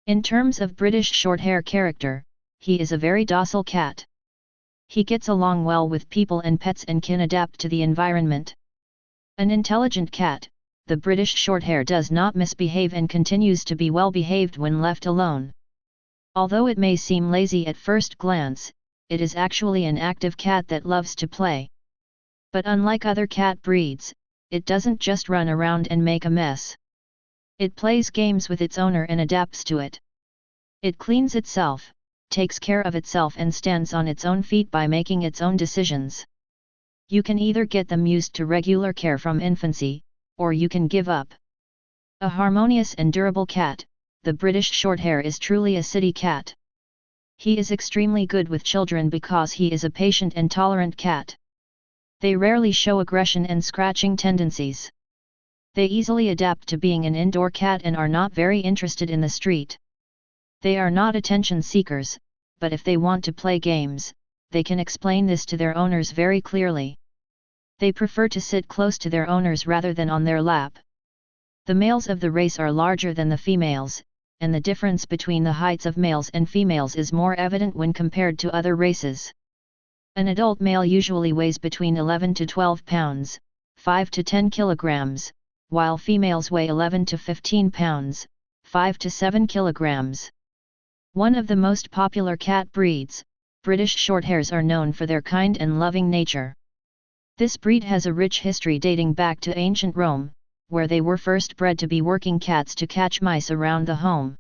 In terms of British Shorthair character, he is a very docile cat. He gets along well with people and pets and can adapt to the environment. An intelligent cat, the British Shorthair does not misbehave and continues to be well behaved when left alone. Although it may seem lazy at first glance, it is actually an active cat that loves to play. But unlike other cat breeds, it doesn't just run around and make a mess. It plays games with its owner and adapts to it. It cleans itself, takes care of itself and stands on its own feet by making its own decisions. You can either get them used to regular care from infancy, or you can give up. A harmonious and durable cat, the British Shorthair is truly a city cat. He is extremely good with children because he is a patient and tolerant cat. They rarely show aggression and scratching tendencies. They easily adapt to being an indoor cat and are not very interested in the street. They are not attention seekers, but if they want to play games, they can explain this to their owners very clearly. They prefer to sit close to their owners rather than on their lap. The males of the race are larger than the females, and the difference between the heights of males and females is more evident when compared to other races. An adult male usually weighs between 11 to 12 pounds, 5 to 10 kilograms, while females weigh 11 to 15 pounds, 5 to 7 kilograms. One of the most popular cat breeds, British Shorthairs are known for their kind and loving nature. This breed has a rich history dating back to ancient Rome, where they were first bred to be working cats to catch mice around the home.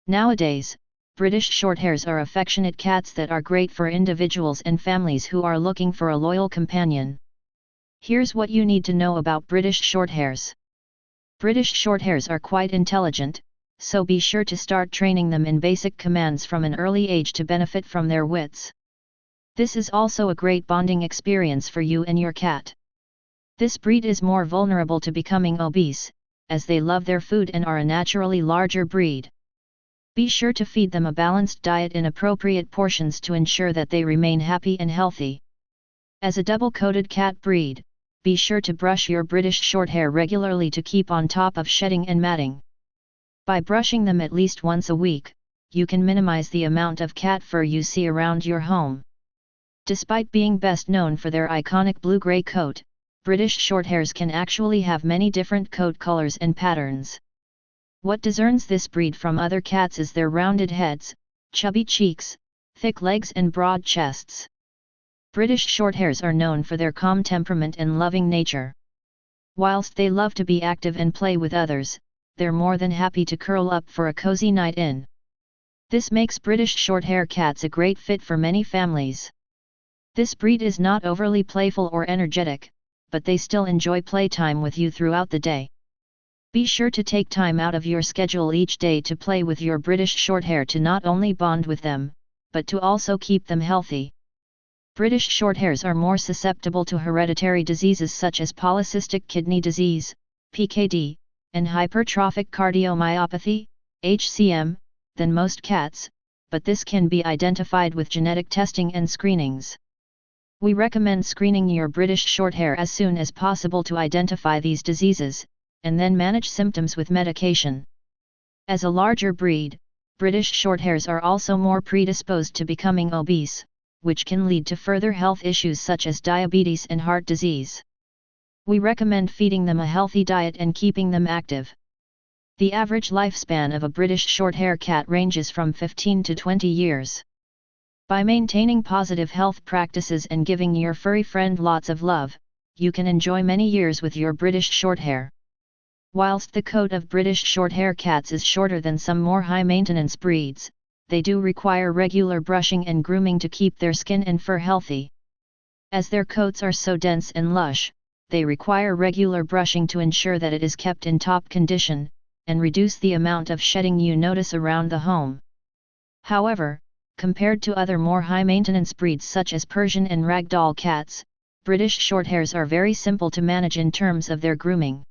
Nowadays, British Shorthairs are affectionate cats that are great for individuals and families who are looking for a loyal companion. Here's what you need to know about British Shorthairs. British Shorthairs are quite intelligent, so be sure to start training them in basic commands from an early age to benefit from their wits. This is also a great bonding experience for you and your cat. This breed is more vulnerable to becoming obese, as they love their food and are a naturally larger breed. Be sure to feed them a balanced diet in appropriate portions to ensure that they remain happy and healthy. As a double-coated cat breed, be sure to brush your British Shorthair regularly to keep on top of shedding and matting. By brushing them at least once a week, you can minimize the amount of cat fur you see around your home. Despite being best known for their iconic blue-gray coat, British Shorthairs can actually have many different coat colors and patterns. What discerns this breed from other cats is their rounded heads, chubby cheeks, thick legs and broad chests. British Shorthairs are known for their calm temperament and loving nature. Whilst they love to be active and play with others, they're more than happy to curl up for a cozy night in. This makes British Shorthair cats a great fit for many families. This breed is not overly playful or energetic, but they still enjoy playtime with you throughout the day. Be sure to take time out of your schedule each day to play with your British Shorthair to not only bond with them, but to also keep them healthy. British Shorthairs are more susceptible to hereditary diseases such as polycystic kidney disease, PKD, and hypertrophic cardiomyopathy, HCM, than most cats, but this can be identified with genetic testing and screenings. We recommend screening your British Shorthair as soon as possible to identify these diseases, and then manage symptoms with medication. As a larger breed, British Shorthairs are also more predisposed to becoming obese, which can lead to further health issues such as diabetes and heart disease. We recommend feeding them a healthy diet and keeping them active. The average lifespan of a British Shorthair cat ranges from 15 to 20 years. By maintaining positive health practices and giving your furry friend lots of love, you can enjoy many years with your British Shorthair. Whilst the coat of British Shorthair cats is shorter than some more high-maintenance breeds, they do require regular brushing and grooming to keep their skin and fur healthy. As their coats are so dense and lush, they require regular brushing to ensure that it is kept in top condition, and reduce the amount of shedding you notice around the home. However, compared to other more high-maintenance breeds such as Persian and Ragdoll cats, British Shorthairs are very simple to manage in terms of their grooming.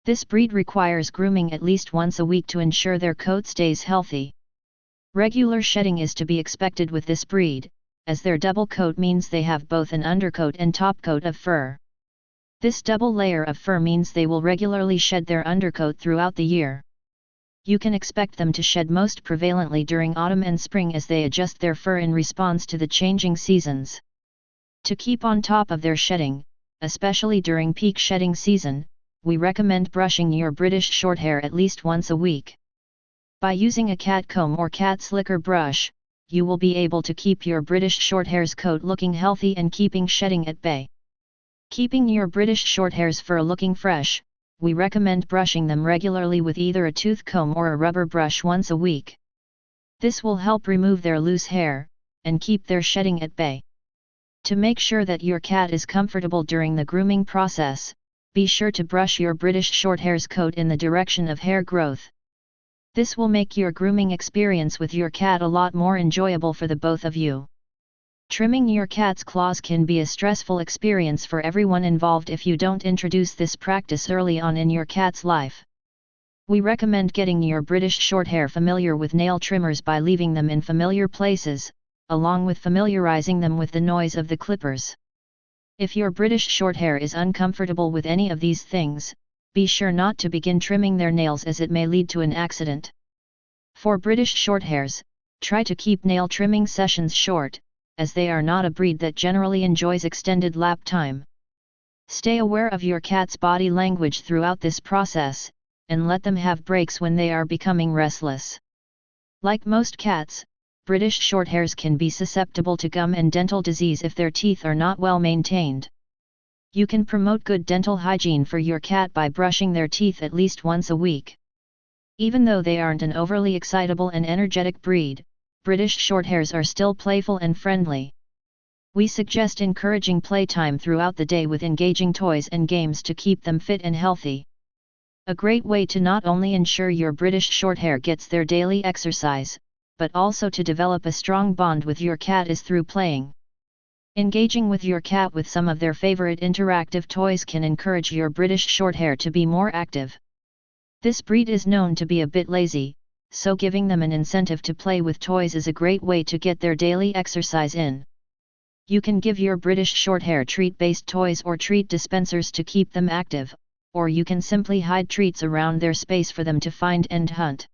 This breed requires grooming at least once a week to ensure their coat stays healthy. Regular shedding is to be expected with this breed, as their double coat means they have both an undercoat and topcoat of fur. This double layer of fur means they will regularly shed their undercoat throughout the year. You can expect them to shed most prevalently during autumn and spring as they adjust their fur in response to the changing seasons. To keep on top of their shedding, especially during peak shedding season, we recommend brushing your British Shorthair at least once a week. By using a cat comb or cat slicker brush, you will be able to keep your British Shorthair's coat looking healthy and keeping shedding at bay. Keeping your British Shorthair's fur looking fresh, we recommend brushing them regularly with either a tooth comb or a rubber brush once a week. This will help remove their loose hair, and keep their shedding at bay. To make sure that your cat is comfortable during the grooming process, be sure to brush your British Shorthair's coat in the direction of hair growth. This will make your grooming experience with your cat a lot more enjoyable for the both of you. Trimming your cat's claws can be a stressful experience for everyone involved if you don't introduce this practice early on in your cat's life. We recommend getting your British Shorthair familiar with nail trimmers by leaving them in familiar places, along with familiarizing them with the noise of the clippers. If your British Shorthair is uncomfortable with any of these things, be sure not to begin trimming their nails as it may lead to an accident. For British Shorthairs, try to keep nail trimming sessions short, as they are not a breed that generally enjoys extended lap time. Stay aware of your cat's body language throughout this process, and let them have breaks when they are becoming restless. Like most cats, British Shorthairs can be susceptible to gum and dental disease if their teeth are not well maintained. You can promote good dental hygiene for your cat by brushing their teeth at least once a week. Even though they aren't an overly excitable and energetic breed, British Shorthairs are still playful and friendly. We suggest encouraging playtime throughout the day with engaging toys and games to keep them fit and healthy. A great way to not only ensure your British Shorthair gets their daily exercise, but also to develop a strong bond with your cat is through playing. Engaging with your cat with some of their favorite interactive toys can encourage your British Shorthair to be more active. This breed is known to be a bit lazy, so giving them an incentive to play with toys is a great way to get their daily exercise in. You can give your British Shorthair treat-based toys or treat dispensers to keep them active, or you can simply hide treats around their space for them to find and hunt.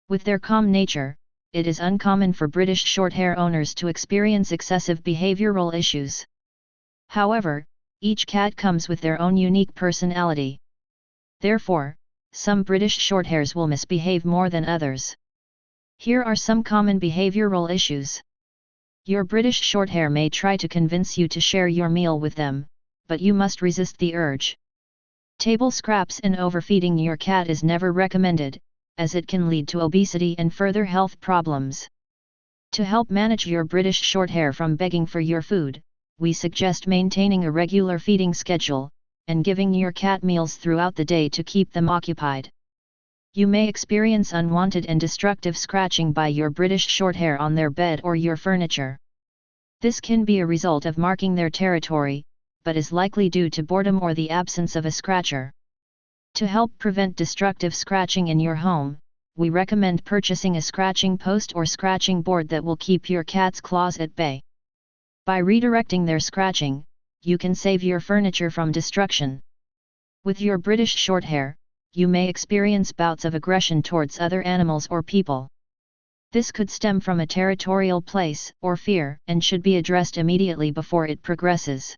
With their calm nature, it is uncommon for British Shorthair owners to experience excessive behavioral issues. However, each cat comes with their own unique personality. Therefore, some British Shorthairs will misbehave more than others. Here are some common behavioral issues. Your British Shorthair may try to convince you to share your meal with them, but you must resist the urge. Table scraps and overfeeding your cat is never recommended, as it can lead to obesity and further health problems. To help manage your British Shorthair from begging for your food, we suggest maintaining a regular feeding schedule, and giving your cat meals throughout the day to keep them occupied. You may experience unwanted and destructive scratching by your British Shorthair on their bed or your furniture. This can be a result of marking their territory, but is likely due to boredom or the absence of a scratcher. To help prevent destructive scratching in your home, we recommend purchasing a scratching post or scratching board that will keep your cat's claws at bay. By redirecting their scratching, you can save your furniture from destruction. With your British Shorthair, you may experience bouts of aggression towards other animals or people. This could stem from a territorial place or fear and should be addressed immediately before it progresses.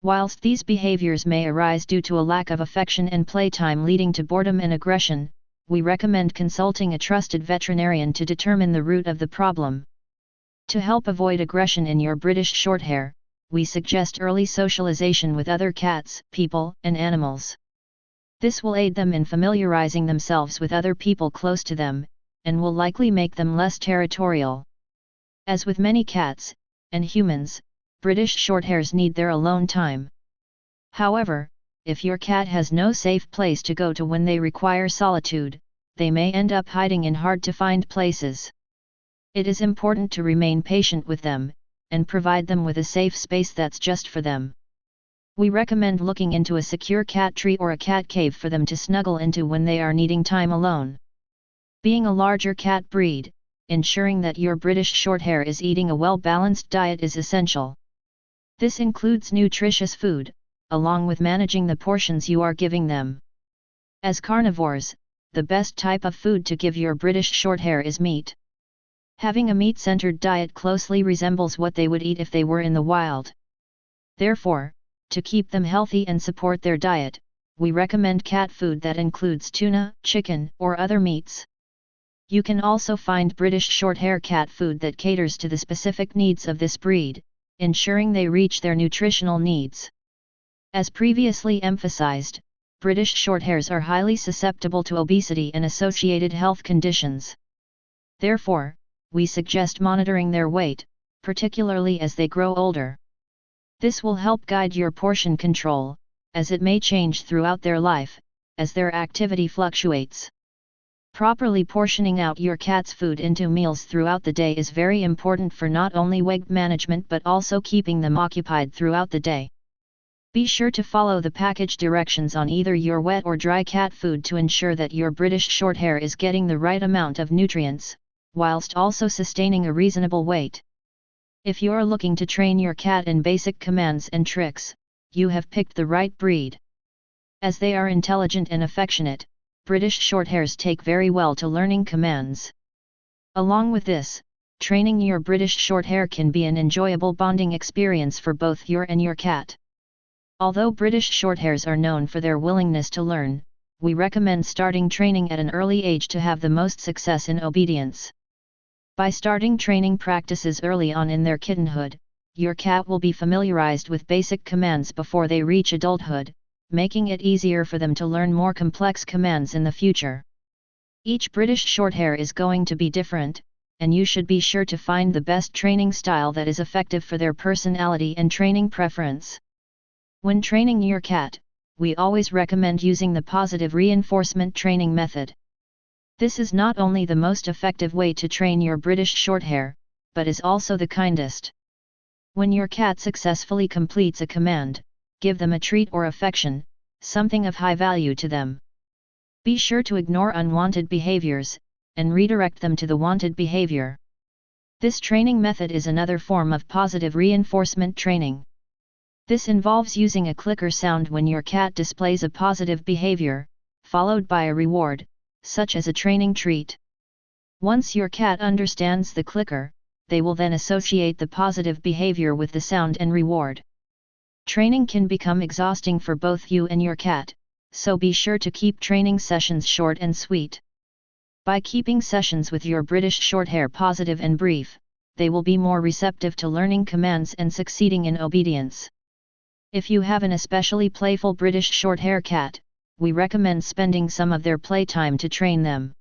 Whilst these behaviors may arise due to a lack of affection and playtime leading to boredom and aggression, we recommend consulting a trusted veterinarian to determine the root of the problem. To help avoid aggression in your British Shorthair, we suggest early socialization with other cats, people, and animals. This will aid them in familiarizing themselves with other people close to them, and will likely make them less territorial. As with many cats, and humans, British Shorthairs need their alone time. However, if your cat has no safe place to go to when they require solitude, they may end up hiding in hard-to-find places. It is important to remain patient with them, and provide them with a safe space that's just for them. We recommend looking into a secure cat tree or a cat cave for them to snuggle into when they are needing time alone. Being a larger cat breed, ensuring that your British Shorthair is eating a well-balanced diet is essential. This includes nutritious food, along with managing the portions you are giving them. As carnivores, the best type of food to give your British Shorthair is meat. Having a meat-centered diet closely resembles what they would eat if they were in the wild. Therefore, to keep them healthy and support their diet, we recommend cat food that includes tuna, chicken, or other meats. You can also find British Shorthair cat food that caters to the specific needs of this breed, ensuring they reach their nutritional needs. As previously emphasized, British Shorthairs are highly susceptible to obesity and associated health conditions. Therefore, we suggest monitoring their weight, particularly as they grow older. This will help guide your portion control, as it may change throughout their life, as their activity fluctuates. Properly portioning out your cat's food into meals throughout the day is very important for not only weight management but also keeping them occupied throughout the day. Be sure to follow the package directions on either your wet or dry cat food to ensure that your British Shorthair is getting the right amount of nutrients, whilst also sustaining a reasonable weight. If you're looking to train your cat in basic commands and tricks, you have picked the right breed. As they are intelligent and affectionate, British Shorthairs take very well to learning commands. Along with this, training your British Shorthair can be an enjoyable bonding experience for both you and your cat. Although British Shorthairs are known for their willingness to learn, we recommend starting training at an early age to have the most success in obedience. By starting training practices early on in their kittenhood, your cat will be familiarized with basic commands before they reach adulthood, making it easier for them to learn more complex commands in the future. Each British Shorthair is going to be different, and you should be sure to find the best training style that is effective for their personality and training preference. When training your cat, we always recommend using the positive reinforcement training method. This is not only the most effective way to train your British Shorthair, but is also the kindest. When your cat successfully completes a command, give them a treat or affection, something of high value to them. Be sure to ignore unwanted behaviors, and redirect them to the wanted behavior. This training method is another form of positive reinforcement training. This involves using a clicker sound when your cat displays a positive behavior, followed by a reward, such as a training treat. Once your cat understands the clicker, they will then associate the positive behavior with the sound and reward. Training can become exhausting for both you and your cat, so be sure to keep training sessions short and sweet. By keeping sessions with your British Shorthair positive and brief, they will be more receptive to learning commands and succeeding in obedience. If you have an especially playful British Shorthair cat, we recommend spending some of their playtime to train them.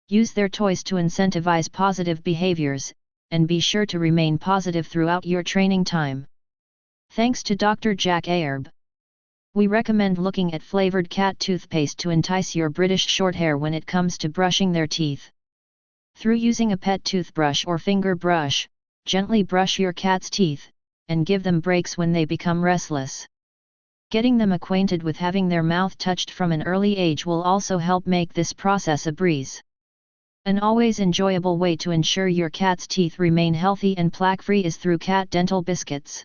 Use their toys to incentivize positive behaviors, and be sure to remain positive throughout your training time. Thanks to Dr. Jack Ayerb. We recommend looking at flavored cat toothpaste to entice your British Shorthair when it comes to brushing their teeth. Through using a pet toothbrush or finger brush, gently brush your cat's teeth, and give them breaks when they become restless. Getting them acquainted with having their mouth touched from an early age will also help make this process a breeze. An always enjoyable way to ensure your cat's teeth remain healthy and plaque-free is through cat dental biscuits.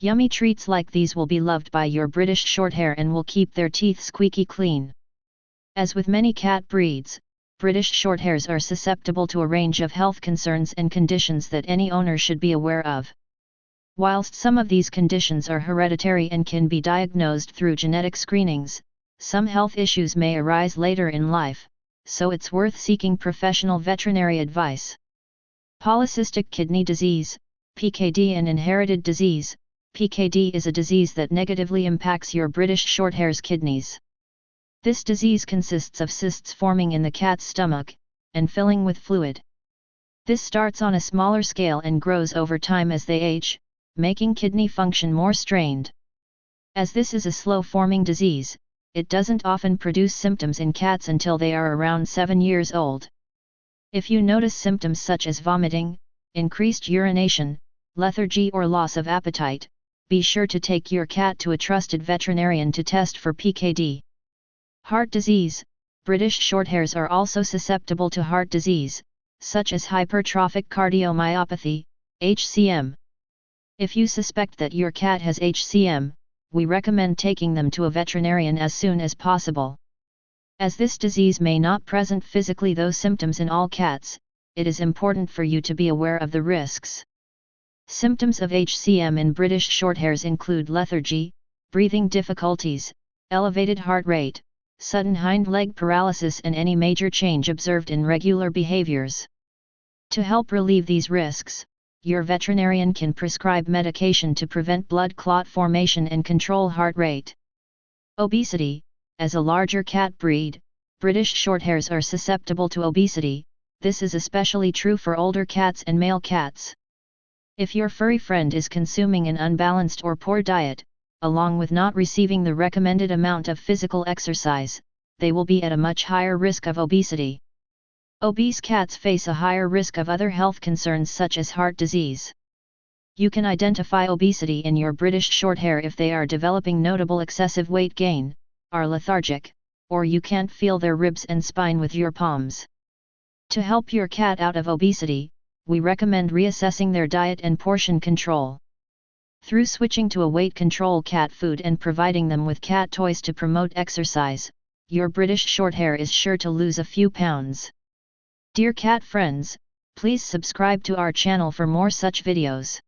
Yummy treats like these will be loved by your British Shorthair and will keep their teeth squeaky clean. As with many cat breeds, British Shorthairs are susceptible to a range of health concerns and conditions that any owner should be aware of. Whilst some of these conditions are hereditary and can be diagnosed through genetic screenings, some health issues may arise later in life, so it's worth seeking professional veterinary advice. Polycystic kidney disease, PKD, and inherited disease. PKD is a disease that negatively impacts your British Shorthair's kidneys. This disease consists of cysts forming in the cat's stomach, and filling with fluid. This starts on a smaller scale and grows over time as they age, making kidney function more strained. As this is a slow-forming disease, it doesn't often produce symptoms in cats until they are around 7 years old. If you notice symptoms such as vomiting, increased urination, lethargy or loss of appetite, be sure to take your cat to a trusted veterinarian to test for PKD. Heart disease. British Shorthairs are also susceptible to heart disease, such as hypertrophic cardiomyopathy, HCM. If you suspect that your cat has HCM, we recommend taking them to a veterinarian as soon as possible. As this disease may not present physically those symptoms in all cats, it is important for you to be aware of the risks. Symptoms of HCM in British Shorthairs include lethargy, breathing difficulties, elevated heart rate, sudden hind leg paralysis and any major change observed in regular behaviors. To help relieve these risks, your veterinarian can prescribe medication to prevent blood clot formation and control heart rate. Obesity. As a larger cat breed, British Shorthairs are susceptible to obesity. This is especially true for older cats and male cats. If your furry friend is consuming an unbalanced or poor diet, along with not receiving the recommended amount of physical exercise, they will be at a much higher risk of obesity. Obese cats face a higher risk of other health concerns such as heart disease. You can identify obesity in your British Shorthair if they are developing notable excessive weight gain, are lethargic, or you can't feel their ribs and spine with your palms. To help your cat out of obesity, we recommend reassessing their diet and portion control. Through switching to a weight-control cat food and providing them with cat toys to promote exercise, your British Shorthair is sure to lose a few pounds. Dear cat friends, please subscribe to our channel for more such videos.